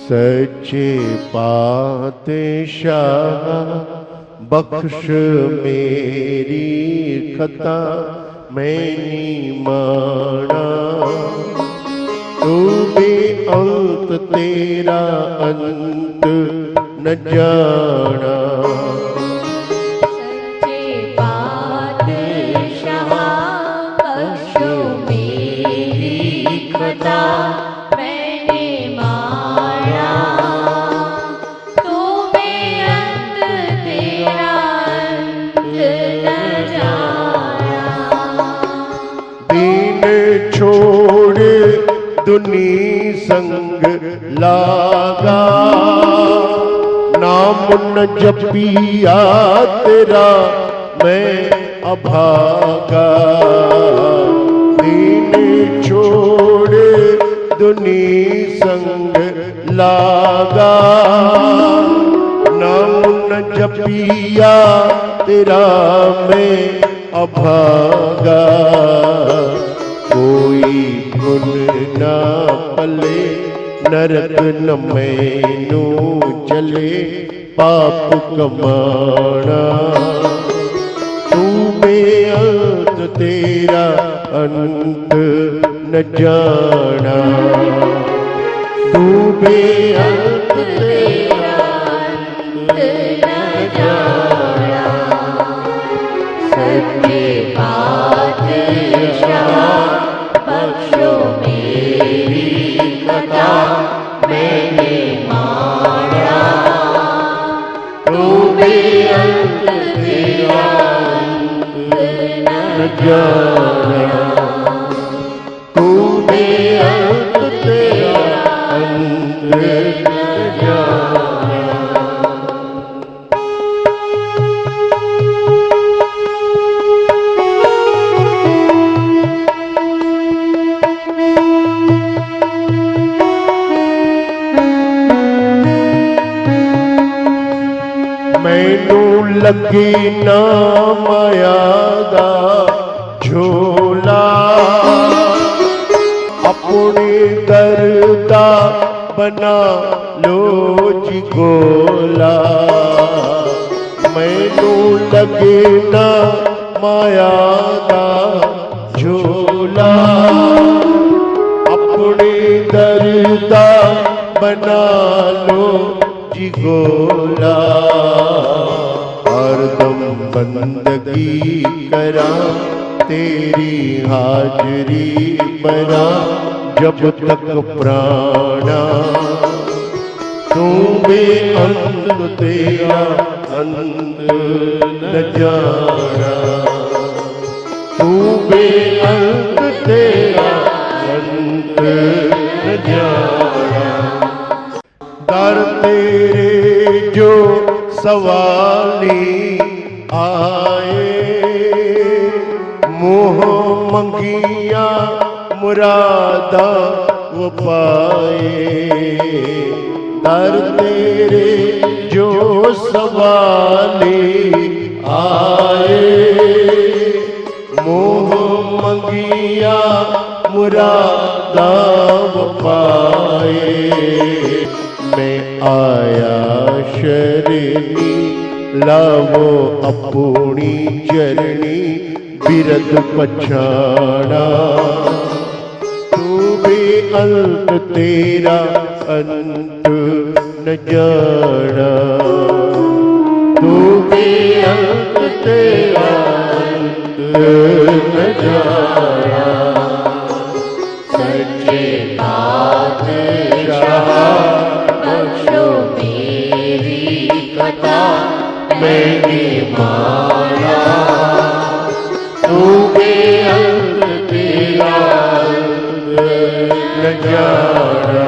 सच्चे पातशाह बख्श मेरी खता मैंने माना, तू बेअंत तेरा अंत न जाना। सच्चे पातशाह बख्श मेरी खता मैंने माना, तू बेअंत तेरा अंत न जाना। दीन छोड़ दुनी संग लागा, नाम न जपिया तेरा मैं अभागा। दीन छोड़ दुनी संग लागा, नाम न जपिया तेरा मैं अभागा। कोई गुण न पले नरक न मैनू चले पाप कमाना, तू बेअंत तेरा अंत न जाना। तू बेअंत तेरा अंत न जाना। सच्चे पातशाह बख्शो मेरी खता मैंने माना, तू बेअंत तेरा अंत न जाना। तू बेअंत तेरा अंत न जाना। मैनू लगी ना माया दा झोला, अपने दरदा बना लो जी गोला। मैनू लगे ना माया दा झोला, अपने दरदा बना लो जी गोला। हरदम बंदगी करा तेरी हाजरी बना जब तक प्राणा, तू बेअंत तेरा अंत न जाना। तू बेअंत तेरा अंत न जाना। दर तेरे जो सवाली आए, मोह मंगिया मुरादा वो पाए। दर तेरे जो सवाली आए, मोह मंगिया मुरादा वो पाए। मैं आया शरणी लावो अपनी चरणी बिरद पछाड़ा, तू बेअंत तेरा अंत न जाना। तू बेअंत तेरा अंत न जाना। सच्चे पातशाह बख्शो मेरी खता मैंने माना, तू बेअंत तेरा अंत न जाना।